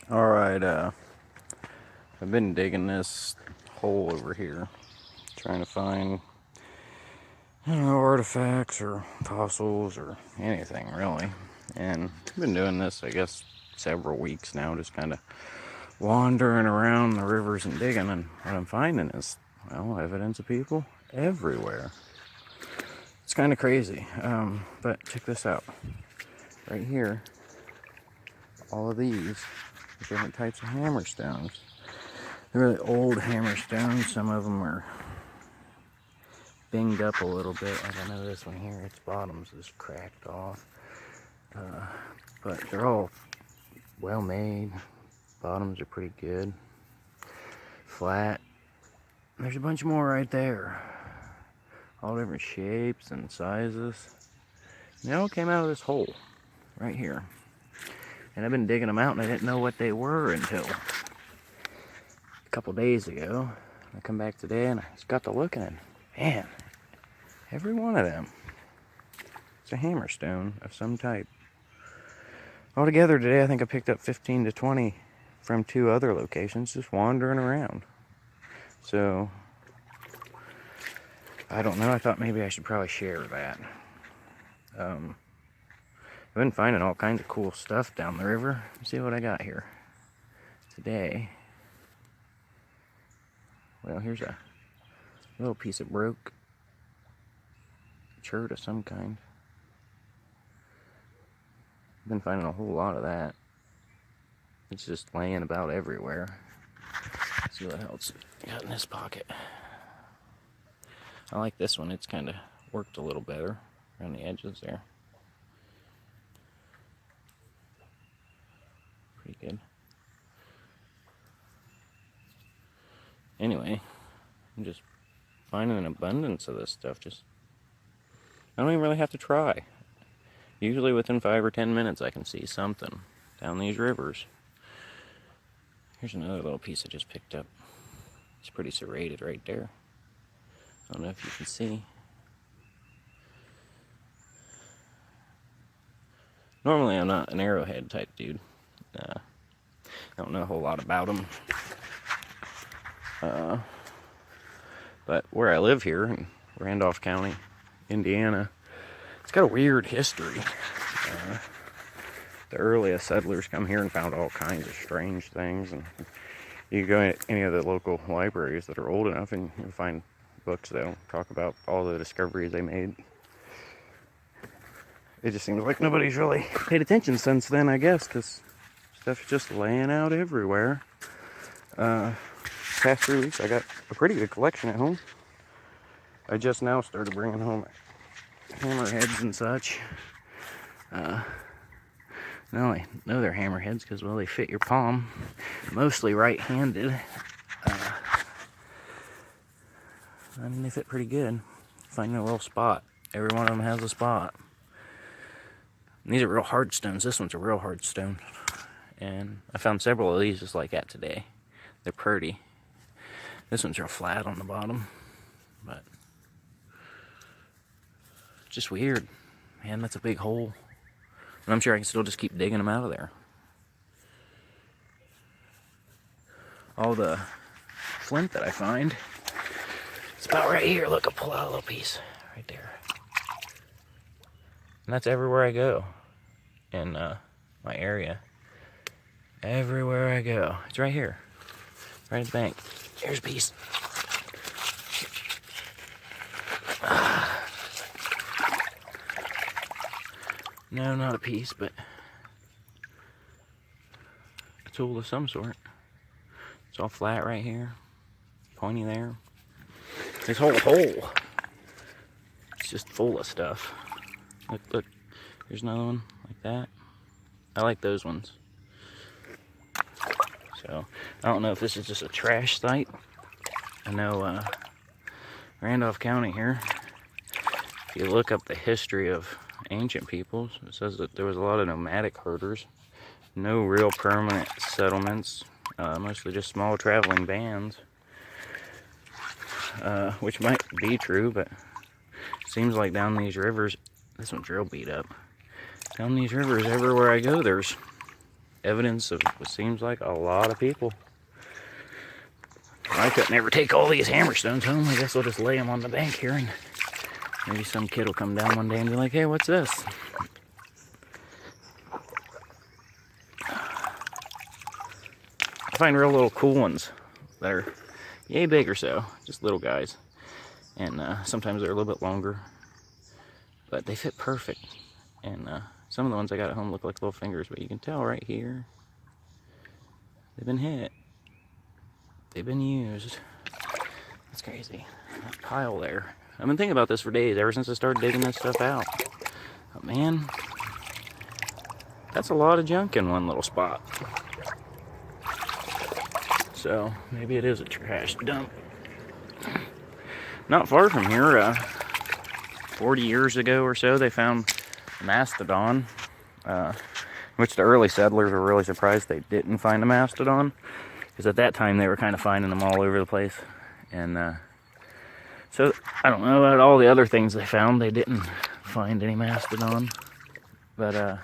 Alright, I've been digging this hole over here, trying to find, artifacts or fossils or anything really. And I've been doing this, I guess, several weeks now, just kind of wandering around the rivers and digging, and what I'm finding is, well, evidence of people everywhere. It's kind of crazy, but check this out. Right here, all of these are different types of hammerstones. They're really old hammerstones. Some of them are binged up a little bit. Like I know this one here, its bottom's just cracked off. But they're all well made. Bottoms are pretty good. Flat. There's a bunch more right there. All different shapes and sizes. They all came out of this hole right here. And I've been digging them out and I didn't know what they were until a couple days ago. I come back today and I just got to looking and man, every one of them, it's a hammerstone of some type. Altogether today I think I picked up 15 to 20 from 2 other locations just wandering around. So, I don't know, I thought maybe I should probably share that. I've been finding all kinds of cool stuff down the river. Let's see what I got here today. Well, here's a little piece of broke chert of some kind. I've been finding a whole lot of that. It's just laying about everywhere. Let's see what else I got in this pocket. I like this one. It's kind of worked a little better around the edges there. Pretty good. Anyway, I'm just finding an abundance of this stuff. I don't even really have to try. Usually within 5 or 10 minutes I can see something down these rivers. Here's another little piece I just picked up. It's pretty serrated right there. I don't know if you can see. Normally I'm not an arrowhead type dude. I don't know a whole lot about them. But where I live here in Randolph County, Indiana, it's got a weird history. The earliest settlers come here and found all kinds of strange things, and you go to any of the local libraries that are old enough and you'll find books that'll talk about all the discoveries they made. It just seems like nobody's really paid attention since then, I guess, because stuff's just laying out everywhere. Past 3 weeks I got a pretty good collection at home. I just now started bringing home hammerheads and such. Now I know they're hammerheads because, well, they fit your palm. Mostly right-handed. I mean, they fit pretty good. Find a little spot. Every one of them has a spot. And these are real hard stones. This one's a real hard stone. And I found several of these just like that today. They're pretty. This one's real flat on the bottom. But just weird. Man, that's a big hole. And I'm sure I can still just keep digging them out of there. All the flint that I find, it's about right here. Look, I'll pull out a little piece right there. And that's everywhere I go in my area. Everywhere I go. It's right here. Right at the bank. Here's a piece. No, not a piece, but a tool of some sort. It's all flat right here. Pointy there. This whole hole, it's just full of stuff. Look, here's another one like that. I like those ones. So, I don't know if this is just a trash site. I know Randolph County here, if you look up the history of ancient peoples, it says that there was a lot of nomadic herders. No real permanent settlements, mostly just small traveling bands. Which might be true, but it seems like down these rivers, this one's real beat up. Down these rivers, everywhere I go, there's evidence of what seems like a lot of people. I couldn't ever take all these hammerstones home. I guess I'll just lay them on the bank here, and maybe some kid will come down one day and be like, hey, what's this? I find real little cool ones that are yay big or so, just little guys. And sometimes they're a little bit longer, but they fit perfect. And some of the ones I got at home look like little fingers, but you can tell right here, they've been hit. They've been used. That's crazy. That pile there. I've been thinking about this for days, ever since I started digging this stuff out. But man, that's a lot of junk in one little spot. So maybe it is a trash dump. Not far from here, 40 years ago or so, they found a mastodon, which the early settlers were really surprised they didn't find a mastodon, because at that time they were kind of finding them all over the place. And so I don't know about all the other things they found. They didn't find any mastodon, but I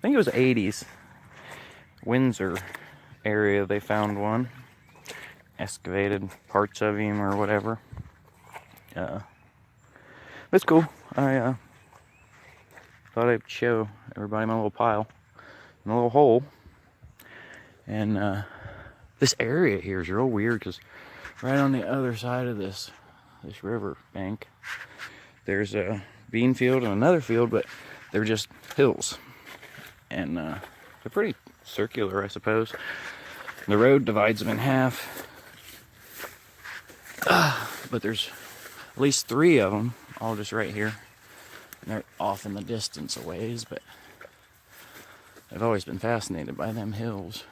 think it was 80s, Windsor area, they found one, excavated parts of him or whatever. But it's cool. I thought I'd show everybody my little pile, my little hole. And this area here is real weird, because right on the other side of this river bank, there's a bean field and another field, but they're just hills. And they're pretty circular, I suppose. The road divides them in half. But there's at least 3 of them, all just right here. And they're off in the distance a ways, but I've always been fascinated by them hills.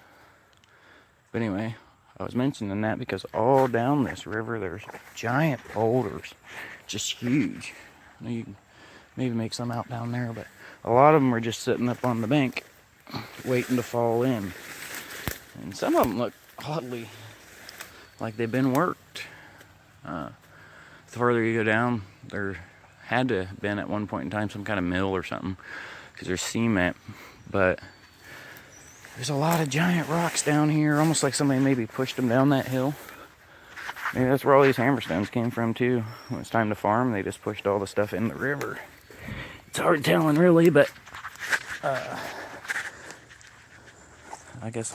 But anyway, I was mentioning that because all down this river there's giant boulders, just huge. I know you can maybe make some out down there, but a lot of them are just sitting up on the bank waiting to fall in. And some of them look oddly like they've been worked. The farther you go down, there had to have been at one point in time some kind of mill or something, because there's cement. But there's a lot of giant rocks down here, almost like somebody maybe pushed them down that hill. Maybe that's where all these hammerstones came from too. When it's time to farm, they just pushed all the stuff in the river. It's hard telling really, but I guess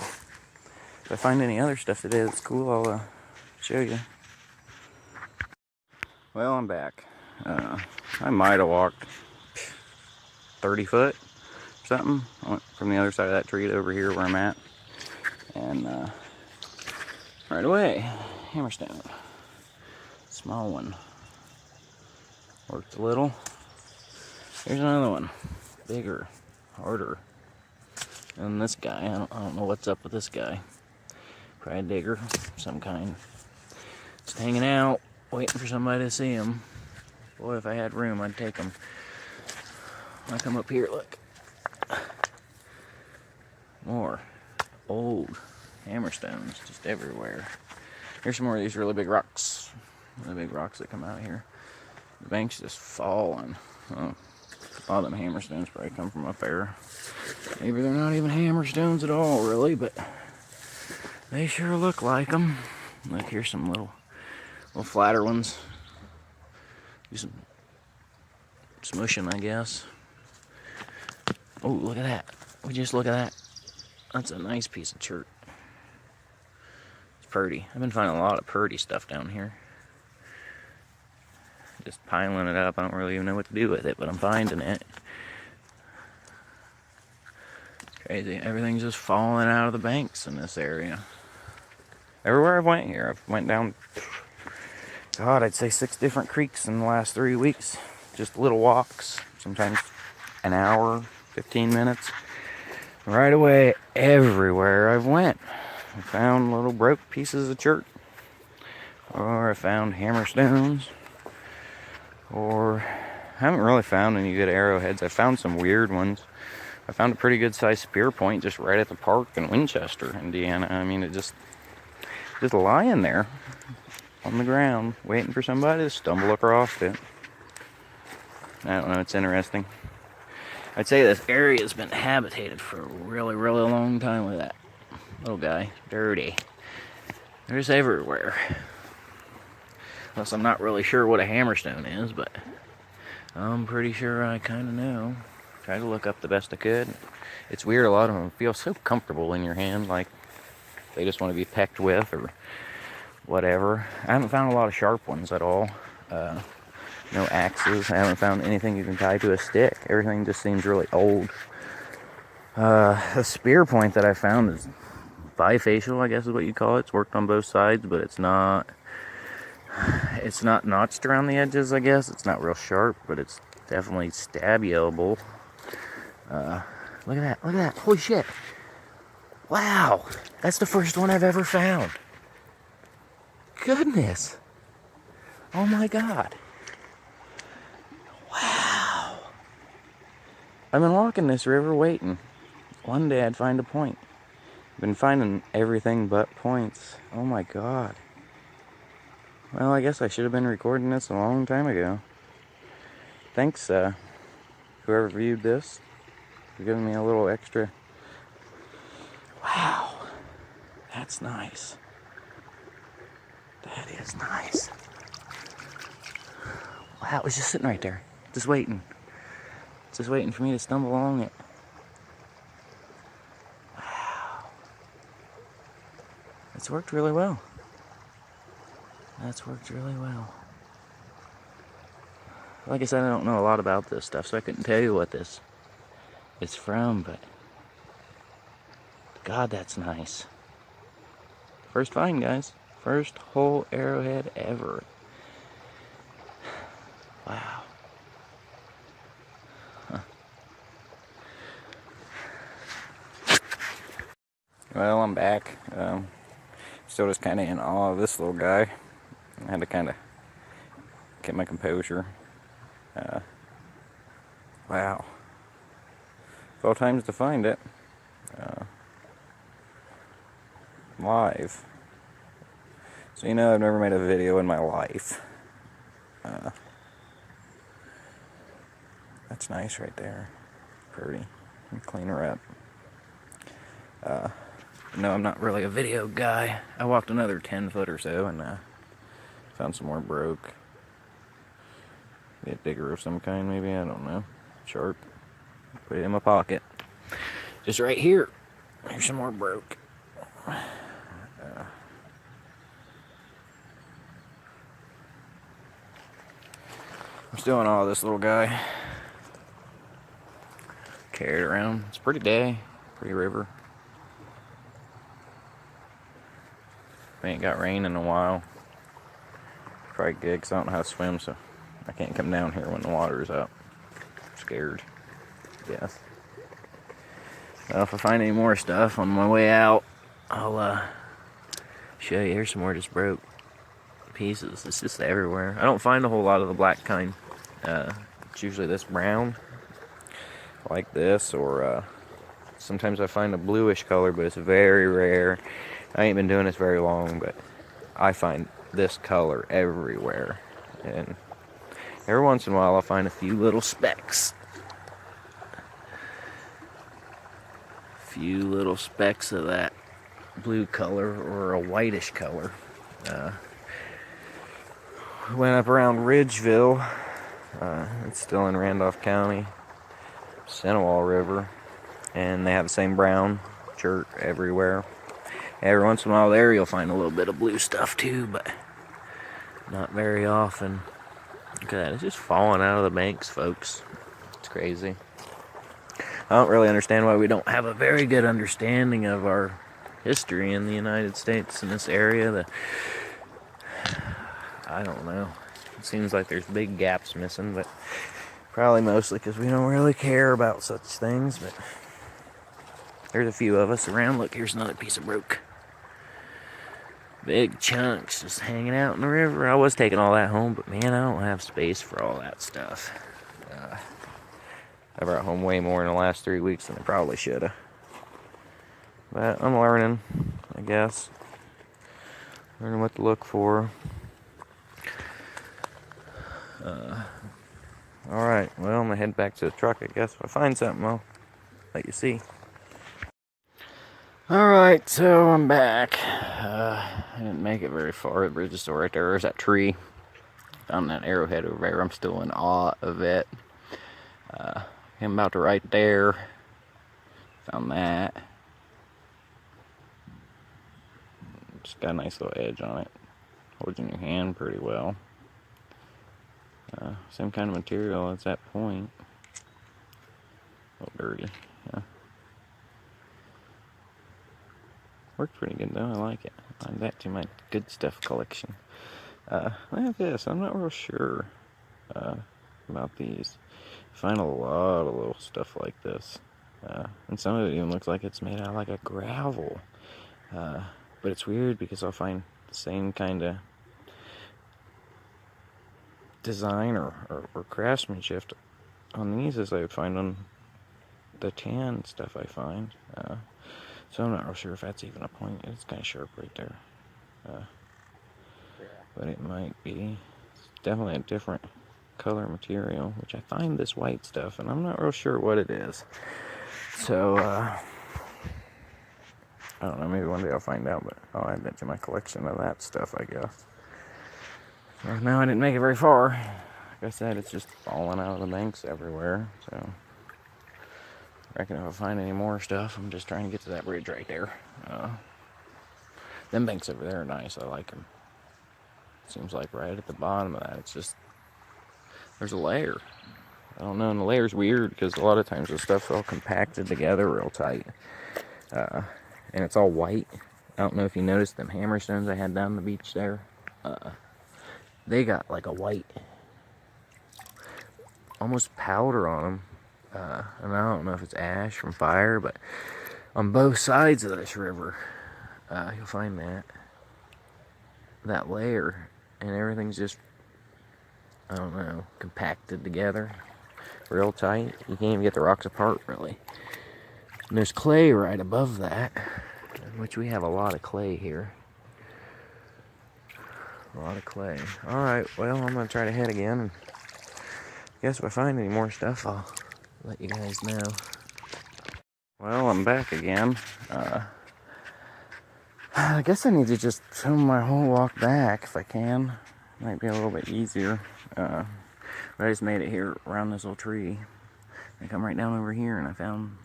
if I find any other stuff today that's cool, I'll show you. Well, I'm back. I might have walked 30 foot or something. I went from the other side of that tree to over here where I'm at. And right away, hammerstone. Small one. Worked a little. Here's another one. Bigger, harder than this guy. I don't know what's up with this guy. Probably a digger of some kind. Just hanging out, waiting for somebody to see him. Boy, if I had room, I'd take him. When I come up here, look. More old hammerstones just everywhere. Here's some more of these really big rocks. Really big rocks that come out here. The bank's just falling. Oh, a lot of them hammerstones probably come from up there. Maybe they're not even hammerstones at all, really, but they sure look like them. Look, here's some little flatter ones. Do some smushing, I guess. Oh, look at that. We just look at that. That's a nice piece of chert. It's purdy. I've been finding a lot of purdy stuff down here. Just piling it up. I don't really even know what to do with it, but I'm finding it. It's crazy. Everything's just falling out of the banks in this area. Everywhere I've went here, I've went down, God, I'd say 6 different creeks in the last 3 weeks. Just little walks, sometimes an hour, 15 minutes. Right away, everywhere I've went, I found little broke pieces of chert, or I found hammerstones, or I haven't really found any good arrowheads. I found some weird ones. I found a pretty good sized spear point just right at the park in Winchester, Indiana. I mean, it just lying there on the ground, waiting for somebody to stumble across it. I don't know, it's interesting. I'd say this area has been habitated for a really, really long time. With that little guy. Dirty. They're just everywhere. Unless I'm not really sure what a hammerstone is, but I'm pretty sure I kind of know. Tried to look up the best I could. It's weird, a lot of them feel so comfortable in your hand, like they just want to be pecked with or whatever. I haven't found a lot of sharp ones at all. No axes. I haven't found anything you can tie to a stick. Everything just seems really old. A spear point that I found is bifacial, I guess is what you call it. It's worked on both sides, but it's not notched around the edges, I guess. It's not real sharp, but it's definitely stabbyable. Look at that. Look at that. Holy shit. Wow. That's the first one I've ever found. Goodness. Oh my god. Wow. I've been walking this river waiting. One day I'd find a point. I've been finding everything but points. Oh my god. Well, I guess I should have been recording this a long time ago. Thanks, whoever viewed this, for giving me a little extra. Wow. That's nice. That is nice. Wow, it was just sitting right there. Just waiting. Just waiting for me to stumble along it. Wow. It's worked really well. That's worked really well. Like I said, I don't know a lot about this stuff, so I couldn't tell you what this is from, but God, that's nice. First find, guys. First whole arrowhead ever. Wow. Huh. Well, I'm back. Still just kind of in awe of this little guy. I had to kind of get my composure. Wow. 12 times to find it. Live. So, you know, I've never made a video in my life. That's nice right there. Pretty. Clean her up. No, I'm not really a video guy. I walked another 10 foot or so and found some more broke. Be a digger of some kind, maybe, I don't know. Sharp. Put it in my pocket. Just right here. Here's some more broke. I'm still in awe of this little guy. Carry it around. It's a pretty day. Pretty river. We ain't got rain in a while. Probably good because I don't know how to swim, so I can't come down here when the water's up. I'm scared. Yes. Well, if I find any more stuff on my way out, I'll show you. Here's some more just broke pieces. It's just everywhere. I don't find a whole lot of the black kind. It's usually this brown, like this, or sometimes I find a bluish color, but it's very rare. I ain't been doing this very long, but I find this color everywhere. And every once in a while I'll find a few little specks. Few little specks of that blue color or a whitish color. Went up around Ridgeville. It's still in Randolph County. Senewal River. And they have the same brown chert everywhere. Every once in a while there you'll find a little bit of blue stuff too, but not very often. Look at that, it's just falling out of the banks, folks. It's crazy. I don't really understand why we don't have a very good understanding of our history in the United States in this area. I don't know. It seems like there's big gaps missing, but probably mostly because we don't really care about such things, but there's a few of us around. Look, here's another piece of broke. Big chunks just hanging out in the river. I was taking all that home, but man, I don't have space for all that stuff. I brought home way more in the last 3 weeks than I probably should have. But I'm learning, I guess. Learning what to look for. Alright, well, I'm gonna head back to the truck, I guess. If I find something, I'll let you see. Alright, so I'm back. I didn't make it very far. The bridge is still right there. There's that tree. Found that arrowhead over there. I'm still in awe of it. I'm about to right there. Found that. It's got a nice little edge on it. Holds in your hand pretty well. Same kind of material as that point. A little dirty. Yeah. Worked pretty good though. I like it. Add that to my good stuff collection. I have this. I'm not real sure about these. I find a lot of little stuff like this. And some of it even looks like it's made out of like a gravel. But it's weird because I'll find the same kind of design or craftsmanship on these as I would find on the tan stuff I find. So I'm not real sure if that's even a point. It's kind of sharp right there. But it might be. It's definitely a different color material, which I find this white stuff, and I'm not real sure what it is. So, I don't know, maybe one day I'll find out, but I'll add that to my collection of that stuff, I guess. So now I didn't make it very far. Like I said, it's just falling out of the banks everywhere, so I reckon if I find any more stuff, I'm just trying to get to that bridge right there. Them banks over there are nice, I like them. Seems like right at the bottom of that, it's just, there's a layer. I don't know, and the layer's weird because a lot of times the stuff's all compacted together real tight. And it's all white. I don't know if you noticed them hammerstones I had down the beach there. They got like a white, almost powder on them. And I don't know if it's ash from fire, but on both sides of this river, you'll find that layer, and everything's just, I don't know, compacted together real tight. You can't even get the rocks apart really. And there's clay right above that, which we have a lot of clay here. A lot of clay. Alright, well, I'm going to try to head again. And I guess if I find any more stuff, I'll let you guys know. Well, I'm back again. I guess I need to just film my whole walk back if I can. Might be a little bit easier. But I just made it here around this little tree. I come right down over here and I found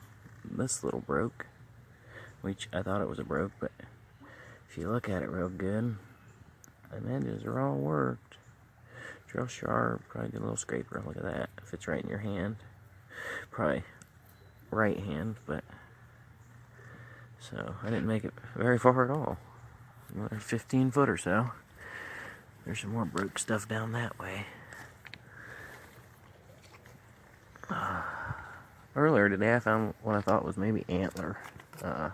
this little broke, which I thought it was a broke, but if you look at it real good, the edges are all worked. It's real sharp. Probably get a little scraper. Look at that. If it's right in your hand, probably right hand, but so I didn't make it very far at all. Another 15 foot or so. There's some more broke stuff down that way. Earlier today I found what I thought was maybe antler. I'm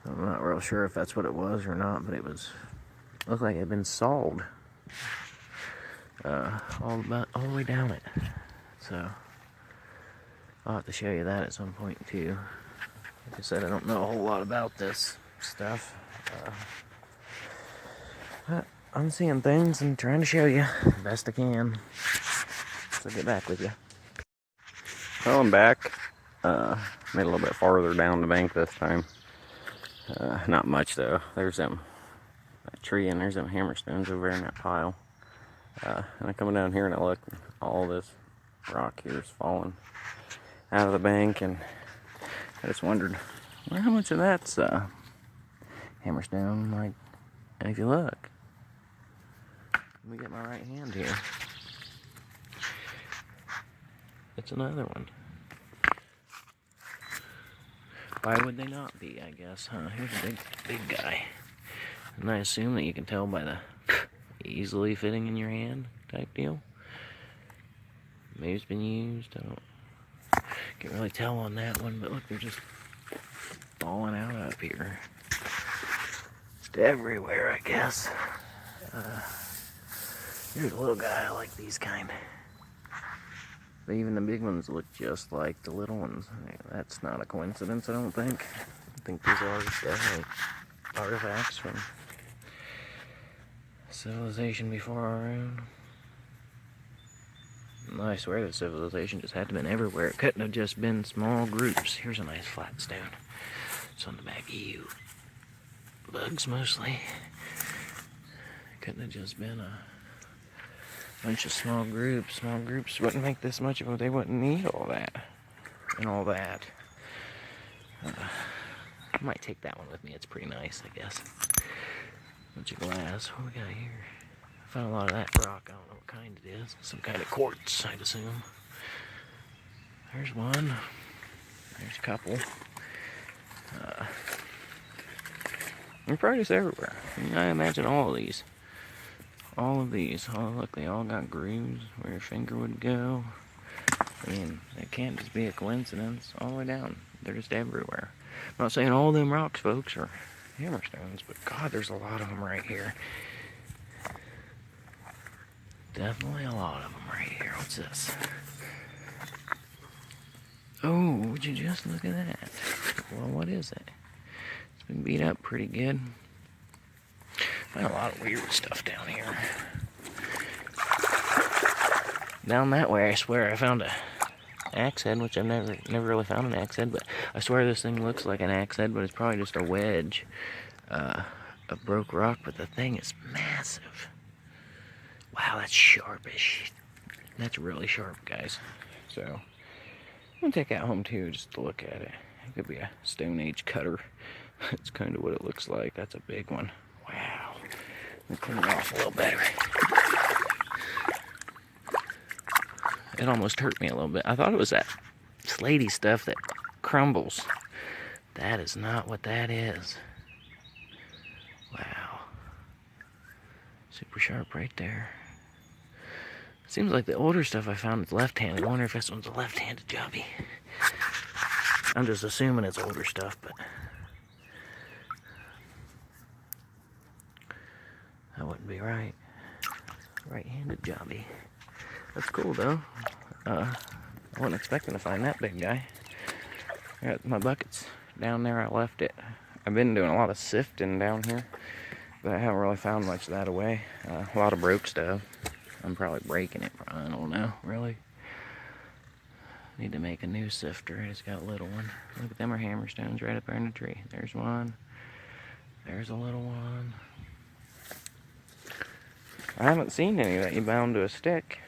not real sure if that's what it was or not, but it looked like it had been sawed all the way down it. So I'll have to show you that at some point too. Like I said, I don't know a whole lot about this stuff. But I'm seeing things and trying to show you the best I can. So I'll get back with you. Well, I'm back. Made a little bit farther down the bank this time. Not much though. There's that tree and there's them hammerstones over there in that pile. And I come down here and I look, all this rock here is falling out of the bank, and I just wondered, well, how much of that's hammerstone? Like, and if you look, let me get my right hand here. It's another one. Why would they not be, I guess, huh? Here's a big guy. And I assume that you can tell by the easily fitting in your hand type deal. Maybe it's been used. I can't really tell on that one, but look, they're just falling out up here. Just everywhere, I guess. Here's a little guy. I like these kind. But even the big ones look just like the little ones. That's not a coincidence, I don't think. I think these are definitely artifacts from civilization before our own. I swear the civilization just had to have been everywhere. It couldn't have just been small groups. Here's a nice flat stone. It's on the back of you. Bugs mostly. Couldn't have just been a bunch of small groups. Small groups wouldn't make this much of it. They wouldn't need all that and all that. I might take that one with me. It's pretty nice, I guess. Bunch of glass. What we got here? I found a lot of that rock. I don't know what kind it is. Some kind of quartz, I'd assume. There's one. There's a couple. They're probably just everywhere. I mean, I imagine all of these. All of these. Oh, look, they all got grooves where your finger would go. I mean, it can't just be a coincidence all the way down. They're just everywhere. I'm not saying all them rocks, folks, are hammerstones, but God, there's a lot of them right here. Definitely a lot of them right here. What's this? Oh, would you just look at that? Well, what is it? It's been beat up pretty good. I found a lot of weird stuff down here. Down that way, I swear, I found a axe head, which I've never really found an axe head, but I swear this thing looks like an axe head, but it's probably just a wedge of broke rock, but the thing is massive. Wow, that's sharpish. That's really sharp, guys. So, I'm gonna take that home too, just to look at it. It could be a Stone Age cutter. That's kind of what it looks like. That's a big one. Wow. Let me clean it off a little better. It almost hurt me a little bit. I thought it was that slaty stuff that crumbles. That is not what that is. Wow. Super sharp right there. Seems like the older stuff I found is left-handed. I wonder if this one's a left-handed jobby. I'm just assuming it's older stuff, but that wouldn't be right. Right-handed jobby. That's cool though. I wasn't expecting to find that big guy. I got my buckets down there. I left it. I've been doing a lot of sifting down here, but I haven't really found much of that away. A lot of broke stuff. I'm probably breaking it. I don't know, really. Need to make a new sifter. I just got a little one. Look at them are hammerstones right up there in the tree. There's one. There's a little one. I haven't seen any that you bound to a stick.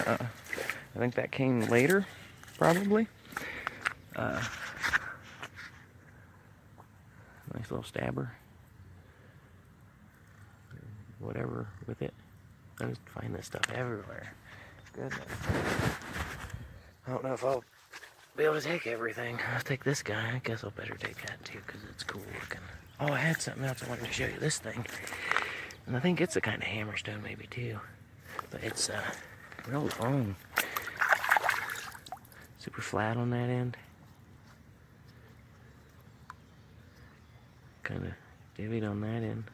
I think that came later, probably. Nice little stabber. Whatever with it. I just find this stuff everywhere. Goodness. I don't know if I'll be able to take everything. I'll take this guy. I guess I'll better take that too, because it's cool looking. Oh, I had something else I wanted to show you. This thing. And I think it's a kind of hammerstone maybe too. But it's real long. Super flat on that end. Kind of divvied on that end.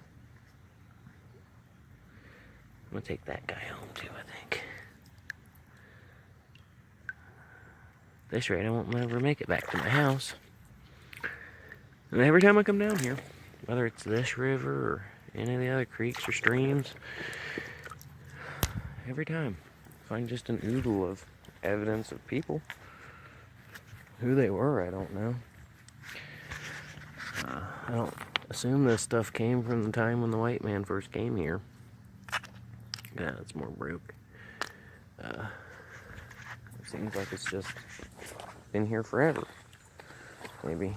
I'm gonna take that guy home too, I think. At this rate, I won't ever make it back to my house. And every time I come down here, whether it's this river or any of the other creeks or streams, every time I find just an oodle of evidence of people. Who they were, I don't know. I don't assume this stuff came from the time when the white man first came here. Yeah, it's more broke. It seems like it's just been here forever. Maybe.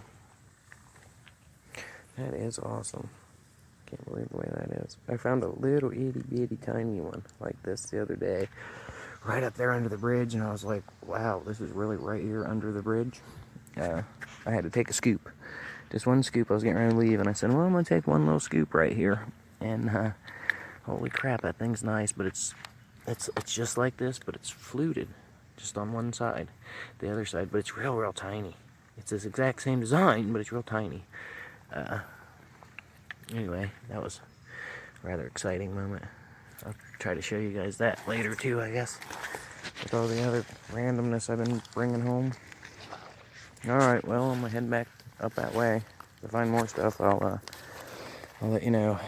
That is awesome. Can't believe the way that is. I found a little itty bitty tiny one like this the other day, right up there under the bridge, and I was like, wow, this is really right here under the bridge. I had to take a scoop. Just one scoop. I was getting ready to leave, and I said, well, I'm going to take one little scoop right here. And holy crap, that thing's nice, but it's just like this, but it's fluted just on one side. The other side, but it's real tiny. It's this exact same design, but it's real tiny. Anyway, that was a rather exciting moment. I'll try to show you guys that later too, I guess, with all the other randomness I've been bringing home. Alright, well, I'm gonna head back up that way to find more stuff. I'll let you know.